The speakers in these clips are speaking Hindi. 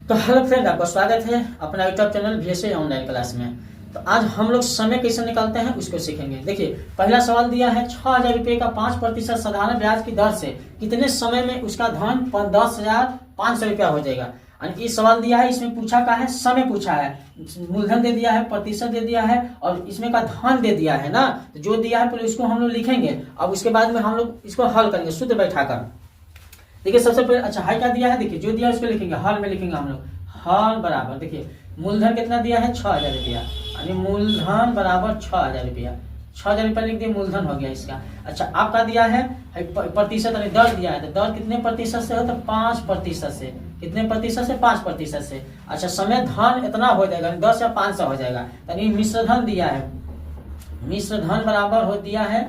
तो हेलो फ्रेंड, आपका स्वागत है अपना YouTube channel VSA online class में। तो आज हम लोग समय कैसे निकालते हैं उसको सीखेंगे। देखिए, पहला सवाल दिया है 6,000 रुपये का 5% साधारण ब्याज की दर से कितने समय में उसका धन 10,500 रुपया हो जाएगा। ये सवाल दिया है, इसमें पूछा का है, समय पूछा है, मूलधन दे दिया है, प्रतिशत दे दिया है और इसमें का धन दे दिया है ना। तो जो दिया है पहले उसको हम लोग लिखेंगे, अब उसके बाद में हम लोग इसको हल करेंगे सूत्र बैठाकर। देखिए सबसे पहले अच्छा है क्या दिया है, देखिए जो दिया है उसको लिखेंगे, हल में लिखेंगे हम लोग। हल बराबर, देखिए मूलधन कितना दिया है 6,000 रुपया, यानी मूलधन बराबर 6,000 रुपया। 6,000 रुपया लिख दिए, मूलधन हो गया इसका। अच्छा आपका दिया है प्रतिशत, यानी दर दिया है, तो दर कितने प्रतिशत से हो, तो 5% से। कितने प्रतिशत से, 5% से। अच्छा समय धन इतना हो जाएगा, 10 या 500 हो जाएगा। यानी मिश्र धन दिया है, मिश्र धन बराबर हो दिया है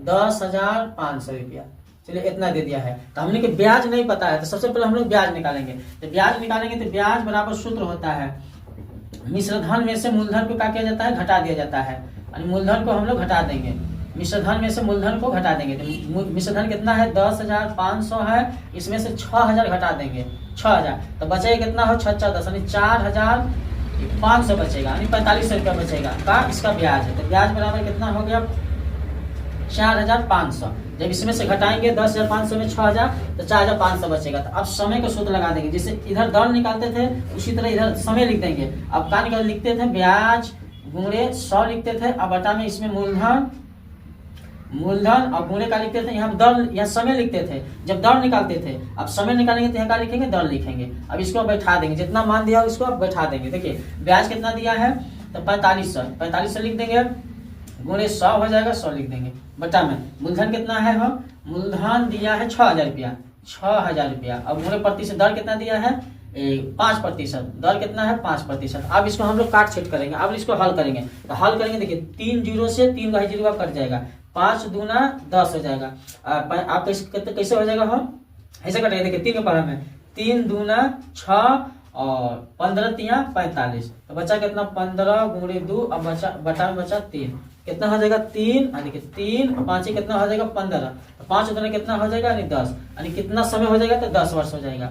10,500 रुपया। चलिए इतना दे दिया है। तो हमने कि ब्याज नहीं पता है, तो सबसे पहले हम लोग ब्याज निकालेंगे। तो ब्याज निकालेंगे तो ब्याज बराबर सूत्र होता है, मिश्र धन में से मूलधन को क्या किया जाता है, घटा दिया जाता है। यानी मूलधन को हम लोग घटा देंगे, मिश्र धन में से मूलधन को घटा देंगे। तो मिश्र धन कितना है 10,500 है, इसमें से 6,000 घटा देंगे, 6,000 तो बचेगा कितना हो 6 10, यानी 4,500 बचेगा, यानी 4500 रुपया बचेगा का इसका ब्याज है। तो ब्याज बराबर कितना हो गया 4,500। जब इसमें से घटाएंगे 10,500 में 6,000 तो 4,500 बचेगा। तो अब समय का सूत्र लगा देंगे, जैसे इधर दर निकालते थे उसी तरह इधर समय लिख देंगे। अब का निकाल लिखते थे ब्याज गुणे 100 लिखते थे, अब बटा में इसमें मूलधन, मूलधन और गुणे का लिखते थे, यहाँ दर, यहाँ समय लिखते थे जब दर निकालते थे। अब समय निकालेंगे तो यहाँ का लिखेंगे, दर लिखेंगे। अब इसको बैठा देंगे, जितना मान दिया उसको अब बैठा देंगे। देखिए ब्याज कितना दिया है तो 4500 लिख देंगे, गुणे 100 हो जाएगा, 100 लिख देंगे, बटा में मूलधन कितना है, हम मूलधन दिया है 6,000 रुपया, 6,000 रुपया। अब गुणे प्रतिशत दर कितना दिया है 5%, दर कितना है 5%। अब इसको हम लोग काट छीट करेंगे, अब इसको हल करेंगे। तो हल करेंगे, देखिए 3 जीरो से 3 जीरो कट जाएगा, 5 दूना 10 हो जाएगा। आप कैसे हो जाएगा, हम ऐसे कटेंगे। देखिए 3 के पढ़ा में 3 दूना 6 और 15 तिया 45, तो बचा कितना 15 गुणे 2, अब बचा बटा में बचा 3, कितना हो जाएगा 3, देखिए 3 और 5 कितना हो जाएगा 15, 5 उतना कितना हो जाएगा यानी 10, यानी कितना समय हो जाएगा तो 10 वर्ष हो जाएगा।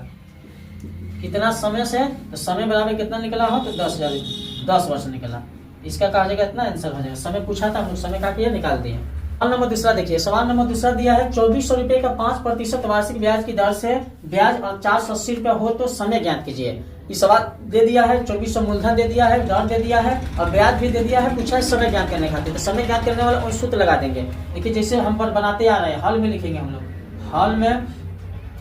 कितना समय से, तो समय बराबर कितना निकला हो तो 10 वर्ष निकला। इसका कहा जाएगा इतना आंसर हो जाएगा। समय पूछा था, हम लोग समय का किया निकाल दिए। सवाल नंबर दूसरा देखिए, सवाल नंबर दूसरा दिया है 2,400 रुपए का 5% वार्षिक ब्याज की दर से ब्याज और 480 रुपया हो तो समय ज्ञात कीजिए। इस सवाल दे दिया है 2,400 मूलधन दे दिया है, दर दे दिया है और ब्याज भी दे दिया है, पूछा है समय ज्ञात करने खातिर। तो समय ज्ञात करने वाला सूत्र लगा देंगे। देखिए जैसे हम पर बनाते आ रहे हैं, हल में लिखेंगे हम लोग। हल में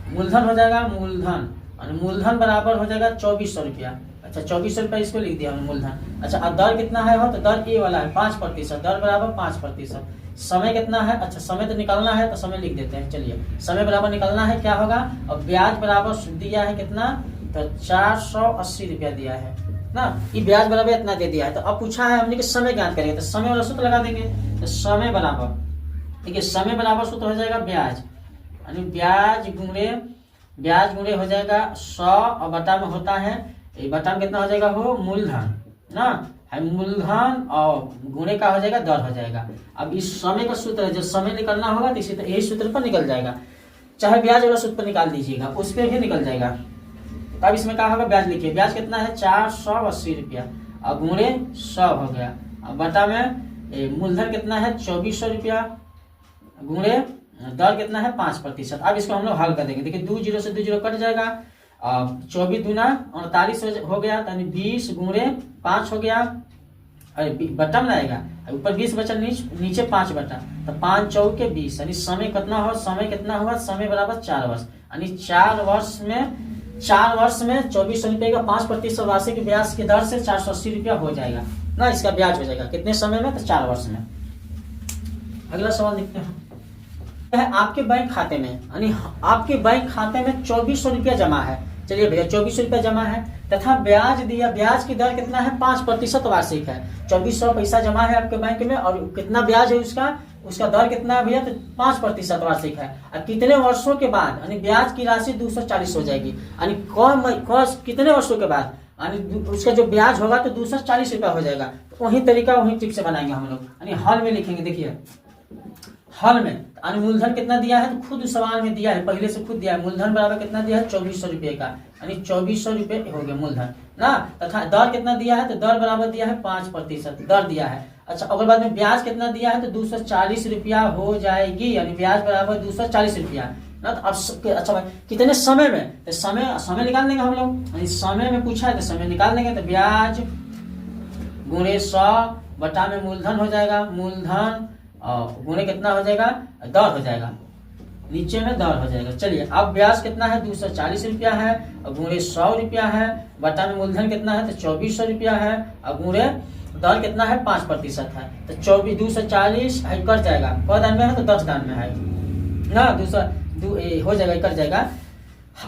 मूलधन हो जाएगा, मूलधन मूलधन बराबर हो जाएगा 2,400 रुपया। अच्छा 2,400 रुपया इसको लिख दिया हमने मूलधन। अच्छा अब दर कितना है, हो तो दर ए वाला है 5%, दर बराबर 5%। समय कितना है, अच्छा समय तो निकालना है तो समय लिख देते हैं। चलिए समय बराबर निकालना है, क्या होगा, और ब्याज बराबर दिया है कितना तो 480 रुपया दिया है ना। ये ब्याज बराबर इतना दे दिया है। तो अब पूछा है हमने कि समय ज्ञात करेंगे, तो समय वाला सूत्र लगा देंगे। तो समय बराबर, ठीक है, समय बराबर सूत्र हो जाएगा ब्याज, यानी ब्याज गुणे हो जाएगा 100 और बटा में होता है, बटा में कितना हो जाएगा हो मूलधन ना, है मूलधन और गुणे का हो जाएगा दर हो जाएगा। अब इस समय का सूत्र जब समय निकलना होगा तो इसी तरह यही सूत्र पर निकल जाएगा, चाहे ब्याज वाला सूत्र पर निकाल दीजिएगा उस पर भी निकल जाएगा। तो अब इसमें क्या होगा, ब्याज लिखिए, ब्याज कितना है 480 रुपया और गुणे 100 हो गया, अब बटा में मूलधन कितना है 2,400 रुपया, गुणे दर कितना है 5%। अब इसको हम लोग हल कर देंगे। देखिए 2 जीरो से 2 जीरो कट जाएगा, 24 दूना 48 हो गया, यानी 20 गुणे 5 हो गया, अरे बटा में आएगा, ऊपर 20 बचा, नीचे 5 बटा, तो 5 चौके 20, यानी समय कितना हो, समय कितना हुआ, समय बराबर 4 वर्ष, यानी 4 वर्ष में 2,400 रुपये का 5% वार्षिक ब्याज की दर से 480 रुपया हो जाएगा ना। इसका ब्याज हो जाएगा कितने समय में, तो 4 वर्ष में। अगला सवाल देखते हैं, है आपके बैंक खाते में, यानी आपके बैंक खाते में 2,400 रुपया जमा है। चलिए भैया 2,400 रुपया जमा है तथा ब्याज दिया, ब्याज की दर कितना है 5% वार्षिक है। 2,400 पैसा जमा है आपके बैंक में और कितना ब्याज है उसका दर कितना है भैया, तो 5% वार्षिक है। और कितने वर्षों के बाद, यानी ब्याज की राशि 240 हो जाएगी, यानी कितने वर्षों के बाद, यानी उसका जो ब्याज होगा तो 240 रुपया हो जाएगा। तो वही तरीका वही टिप से बनाएंगे हम लोग, यानी हल में लिखेंगे। देखिए हल में और मूलधन कितना दिया है तो खुद सवाल में दिया है, पहले से खुद दिया है। मूलधन बराबर कितना दिया है 2400 रुपये का, यानी 2400 रुपये हो गया मूलधन ना। तथा दर कितना दिया है तो दर बराबर दिया है 5% दर दिया है। अच्छा, अगर बाद में ब्याज कितना दिया है तो 240 रुपया हो जाएगी, यानी ब्याज बराबर 240 रुपया ना। तो अब अच्छा भाई कितने समय में, तो समय निकाल देंगे हम लोग, यानी समय में पूछा है तो समय निकाल देंगे। तो ब्याज गुणे 100 बटा में मूलधन हो जाएगा, मूलधन गुणे कितना हो जाएगा दर हो जाएगा, नीचे में दर हो जाएगा। चलिए अब ब्याज कितना है 240 रुपया है और गुणे 100 रुपया है, बटा में मूलधन कितना है तो 2400 रुपया है और गुणे दर कितना है 5% है। तो 240 है कट जाएगा, क दान में है तो 10 दान में है ना, हो जाएगा कट जाएगा।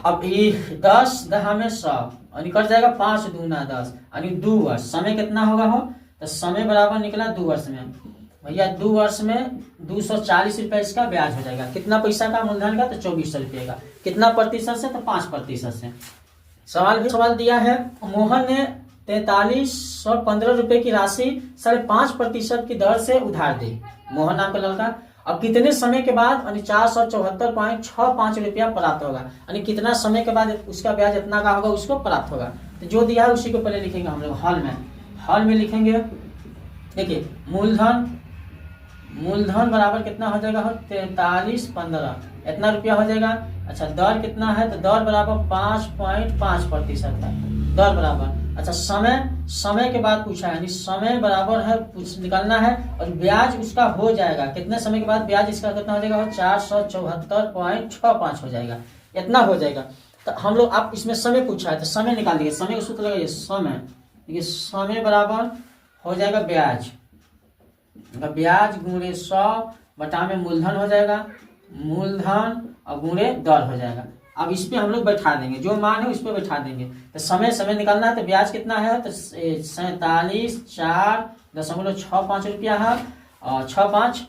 अब ये 10 दहा में 100 और कट जाएगा 5 दूना 10 यानी 2 वर्ष। समय कितना होगा हो तो समय बराबर निकला 2 वर्ष में भैया, 2 वर्ष में 240 रुपये इसका ब्याज हो जाएगा। कितना पैसा का मूलधन का तो 2400 रुपये का, कितना प्रतिशत से तो 5% से। सवाल दिया है मोहन ने 4315 रुपए की राशि 5.5% की दर से उधार दी, मोहन नाम का लड़का। अब कितने समय के बाद 474.65 रुपया प्राप्त होगा, यानी कितना समय के बाद उसका ब्याज इतना का होगा उसको प्राप्त होगा। तो जो दिया है उसी को पहले लिखेंगे हम लोग हॉल में लिखेंगे। देखिए मूलधन बराबर कितना हो जाएगा 4315 इतना रुपया हो जाएगा। अच्छा दर कितना है तो दर बराबर 5.5% है दर बराबर। अच्छा समय के बाद पूछा है, यानी समय बराबर है निकालना है और ब्याज उसका हो जाएगा कितने समय के बाद ब्याज इसका कितना हो जाएगा 474.65 हो जाएगा, इतना हो जाएगा। तो हम लोग आप इसमें समय पूछा है तो समय निकाल दिए, समय का सूत्र लगाइए समय, देखिए समय बराबर हो जाएगा ब्याज गुणे 100 बटा में मूलधन हो जाएगा, मूलधन और गुणे दर हो जाएगा। अब इस पे हम लोग बैठा देंगे, जो मान है उस पे बैठा देंगे। तो समय निकालना है तो ब्याज कितना है तो 47.465 रुपया है और 65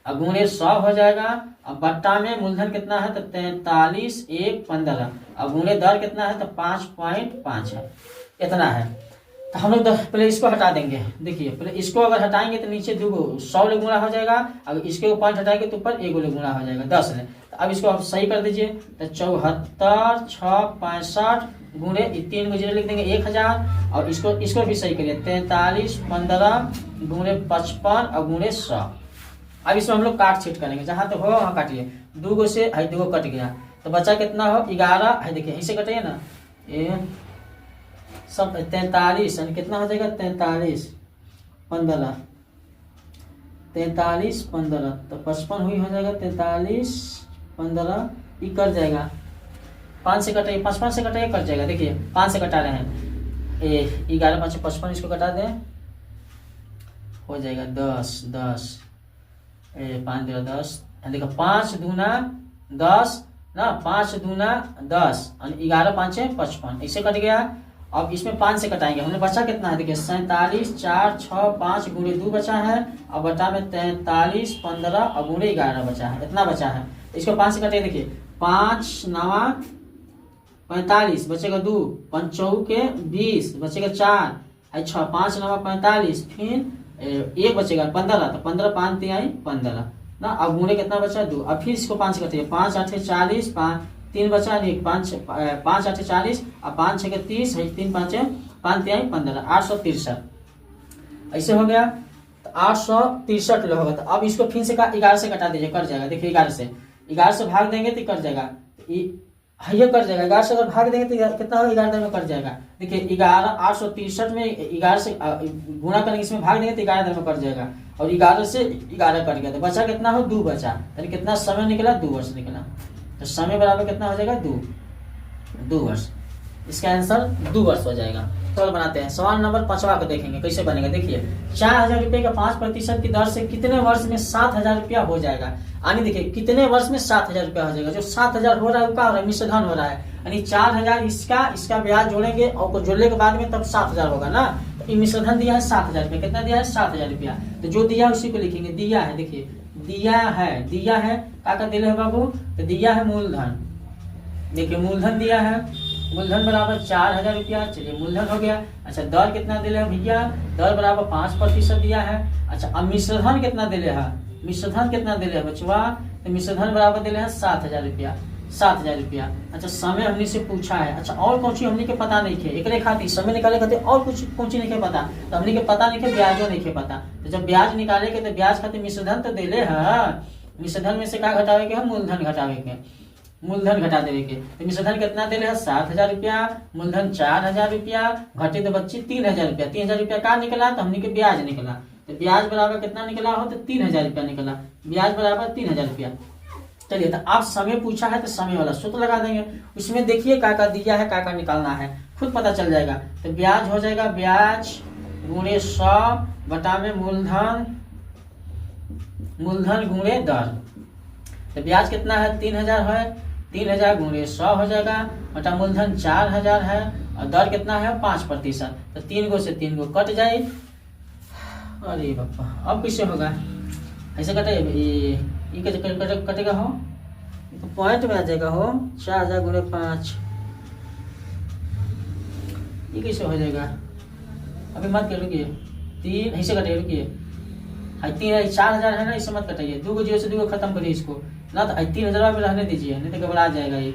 गुणे 100 हो जाएगा। अब बट्टा में मूलधन कितना है तो 43,115 और गुणे दर कितना है तो 5.5 है, इतना है। तो हम लोग पहले इसको हटा देंगे। देखिए पहले इसको अगर हटाएंगे तो नीचे 100 ले गुणा हो जाएगा, अगर इसके पॉइंट हटाएंगे तो ऊपर 1 ले गुणा हो जाएगा 10 ले। तो अब इसको आप सही कर दीजिए तो 74,665 गुणे 3 में 0 लिख देंगे 1000 और इसको भी सही करिए 4315 गुणे 55 और गुणे 100। अब इसमें हम लोग काट छीट करेंगे, जहां तो हो वहां काटिए। 2 से 2 कट गया तो बचा कितना हो 11 है, देखिए इसे कटिए ना ये सब 43 यानी कितना हो जाएगा 4315 तो 55 हुई हो जाएगा 4315 ये कट जाएगा 5 से कटाइए 55 से कटाइए कट जाएगा। देखिए 5 से कटा रहे हैं 11 5 55 इसको कटा दें हो जाएगा 10 5 10 देखो 5 दूना 10 ना 5 दूना 10 और 11 5 55 इससे कट गया। अब इसमें 5 से कटाएंगे, हमने बचा कितना है देखिए 47,465 गुणे 2 बचा है और बटा में 4315 और गुणे 11 बचा है, इतना बचा है। इसको 5 से कटेंगे, देखिए 5 9 45 बचेगा 2 5 चौके 20 बचेगा 4 6 5 9 45 फिर 1 बचेगा 15 तो 15 5 3 15 ना। अब गुणे कितना बचा 2। अब फिर इसको 5 से कटेंगे 5 8 40 3 बचा नहीं 5 8 40 और 5 6 30 3 5 3 15 863 ऐसे हो गया। तो 863 लोग होगा। तो अब इसको फिर से 11 से कटा दीजिए कट जाएगा। देखिए 11 से भाग देंगे तो कट जाएगा, ये कट जाएगा। 11 से अगर भाग देंगे तो कितना होगा 11 में कट जाएगा। देखिए 11 863 में 11 से गुणा करेंगे, इसमें भाग देंगे तो 11 में कट जाएगा और 11 से 11 कट गया तो बचा कितना हो 2 बचा, यानी कितना समय निकला 2 वर्ष निकला। तो समय बराबर कितना हो जाएगा 2 वर्ष। इसका आंसर 2 वर्ष हो जाएगा। सवाल बनाते हैं। सवाल नंबर 5वां को देखेंगे कैसे बनेगा। देखिए 4000 रुपये का 5% की दर से कितने वर्ष में 7000 रुपया हो जाएगा। यानी देखिए कितने वर्ष में 7000 रुपया हो जाएगा। जो 7000 हो रहा है उसका मिश्रधन हो रहा है, यानी 4000 इसका ब्याज जोड़ेंगे और जोड़ने के बाद में तब 7000 होगा ना। तो मिश्रधन दिया है 7000 रुपया, कितना दिया है 7000 रुपया। तो जो दिया है उसी को लिखेंगे। दिया है, देखिए दिया है का दिले है बाबू, तो दिया है मूलधन। देखिए मूलधन दिया है, मूलधन बराबर 4000 रुपया। चलिए मूलधन हो गया। अच्छा दर कितना दिले है भैया, दर बराबर 5% दिया है। अच्छा अब मिश्रधन कितना दिले है, मिश्र धन कितना दिले है बचवा, तो मिश्र धन बराबर दिले है 7,000 रुपया, 7,000 रुपया। अच्छा समय हमने से पूछा है, अच्छा और कौन सी हमने के पता नहीं थे, एक खाती समय निकाले खाते और कुछ कौन सी नहीं के पता, तो हमने के पता नहीं के ब्याजो नहीं के पता। तो जब ब्याज निकाले के तो ब्याज खाते मिश्र धन तो दिले है, मिश्र धन में से क्या घटावे के है, मूलधन घटावे के, मूलधन घटा देवे के। तो मिश्र धन कितना दिले है 7,000 रुपया, मूलधन 4,000 रुपया, घटे तो बच्ची 3,000 रुपया। 3,000 रुपया का निकला, तो हमने के ब्याज निकला, तो ब्याज बराबर कितना निकला हो, तो 3,000 रुपया निकला, ब्याज बराबर 3,000 रुपया। चलिए, तो आप समय पूछा है तो समय वाला सूत्र लगा देंगे, उसमें देखिए क्या दिया है, क्या निकालना है, खुद पता चल जाएगा। तो ब्याज हो जाएगा ब्याज गुणे 100 बटा में मूलधन, मूलधन गुणे दर। तो ब्याज कितना है 3,000 है, 3,000 गुणे 100 हो जाएगा, बटा मूलधन 4,000 है, और दर कितना है 5%। तो 3 गो से 3 गो कट जाए। अरे बापा, अब कैसे होगा, ऐसे कटेगा हो, तो पॉइंट में आ जाएगा हो, 4,000 गुणे 5, ये कैसे हो जाएगा, अभी मत कर, रुकिए 3 ऐसे कटिए, रुकिए 3 4,000 है ना, इसे मत कटाइए, 2 जीरो से 2 खत्म करिए इसको ना, तो 3,000 में रहने दीजिए, नहीं तो घबरा जाएगा ये।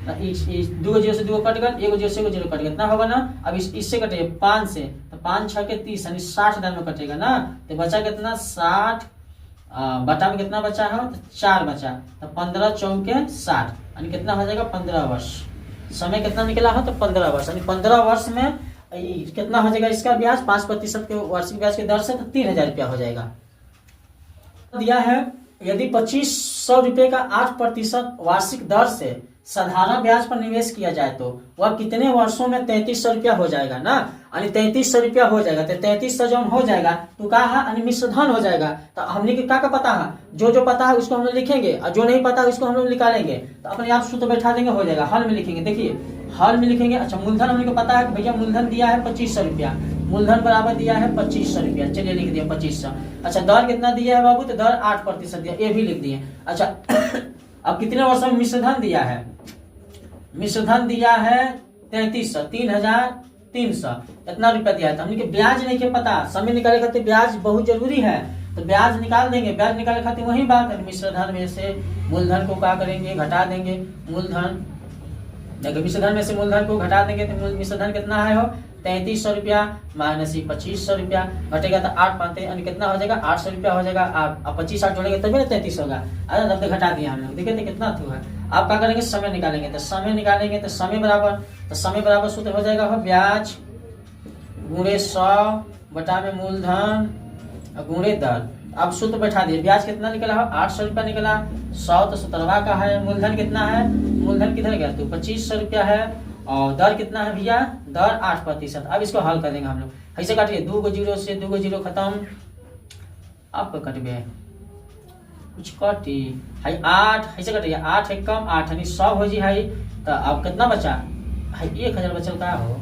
2 जीरो से 2 कट गया, 1 जीरो से 1 जीरो कट गया, कितना होगा ना, अब इससे कटिए 5 से, तो 5 6 के 30 यानी 60,000 में कटेगा ना, तो बचा कितना 60 बटा में कितना बचा है, तो 4 बचा, तो 15 चौके 60 यानी कितना हो जाएगा 15 वर्ष। समय कितना निकला हो, तो 15 वर्ष, यानी 15 वर्ष में कितना हो जाएगा इसका ब्याज 5% के वार्षिक ब्याज की दर से, तो 3,000 रुपया हो जाएगा। दिया है यदि 2,500 रुपये का 8% वार्षिक दर से साधारण ब्याज पर निवेश किया जाए तो वह कितने वर्षों में 3,300 रुपया हो जाएगा ना, यानी 3,300 रुपया हो जाएगा। तो 3,300 जब हो जाएगा तो कहा है मिश्र धन हो जाएगा। तो हमने क्या पता है, जो पता है उसको हम लोग लिखेंगे, और जो नहीं पता है उसको हम लोग निकालेंगे, तो अपने आप सूत्र बैठा देंगे, हो जाएगा। हल में लिखेंगे, देखिए हल में लिखेंगे। अच्छा, मूलधन हमने को पता है भैया, मूलधन दिया है 2,500 रुपया, मूलधन बराबर दिया है 2,500 रुपया, चलिए लिख दिया 2,500। अच्छा, दर कितना दिया है बाबू, तो दर 8% दिया, ये भी लिख दिए। अच्छा अब कितने वर्षों में मिश्र धन दिया है, मिश्र धन दिया है 3,300, 3,300 इतना रुपया दिया है। तो हमने ब्याज नहीं के पता, समय निकाले खातिर ब्याज बहुत जरूरी है, तो ब्याज निकाल देंगे। ब्याज निकाले खातिर वही बात है, मिश्र धन में से मूलधन को क्या करेंगे, घटा देंगे। मूलधन देखो, मिश्र धन में से मूलधन को घटा देंगे, तो मिश्र धन कितना है हो 3,300 रुपया माइनस 2,500 रुपया, घटेगा तो 8 पाते यानी कितना हो जाएगा 800 रुपया हो जाएगा। आप 25 8 जोड़ेंगे तभी ना 33 होगा। अरे तब तो घटा दिया हम लोग, देखिए कितना थू है। आप क्या करेंगे, समय निकालेंगे, तो समय निकालेंगे तो समय बराबर सूत्र हो जाएगा हो ब्याज गुणे 100 बटा में मूलधन गुणे दर। अब सूत्र बैठा दिए, ब्याज कितना निकला हो 800 रुपया निकला, 100 तो 17 का है, मूलधन कितना है, मूलधन किधर गया तो 2,500 रुपया है, और दर कितना है भैया, दर 8%। अब इसको हल कर देंगे हम लोग, ऐसे काटिए 2 जीरो से 2 जीरो खत्म, आपको कट गए कुछ कटी है 8, ऐसे कटिए 8 एक कम 8 यानी 100 हो जी है। तो अब कितना बचा है 1,000 बचल का हो,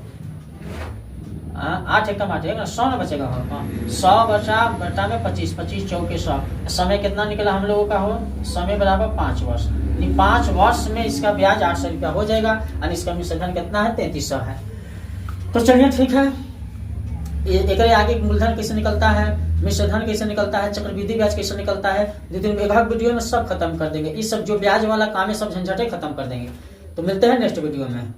8 एक कम 8 है ना 100 ना बचेगा हो, 100 बचा बटा में 25 चौके 100। समय कितना निकला हम लोगों का हो, समय बराबर 5 वर्ष, 5 वर्ष में इसका ब्याज 800 रुपया हो जाएगा, और इसका मिश्र धन कितना है 3,300 है। तो चलिए ठीक है, एक आगे मूलधन कैसे निकलता है, मिश्र धन कैसे निकलता है, चक्रवृद्धि ब्याज कैसे निकलता है, 2-3 वीडियो में सब खत्म कर देंगे। ये सब जो ब्याज वाला काम है सब झंझटे खत्म कर देंगे। तो मिलते हैं नेक्स्ट वीडियो में।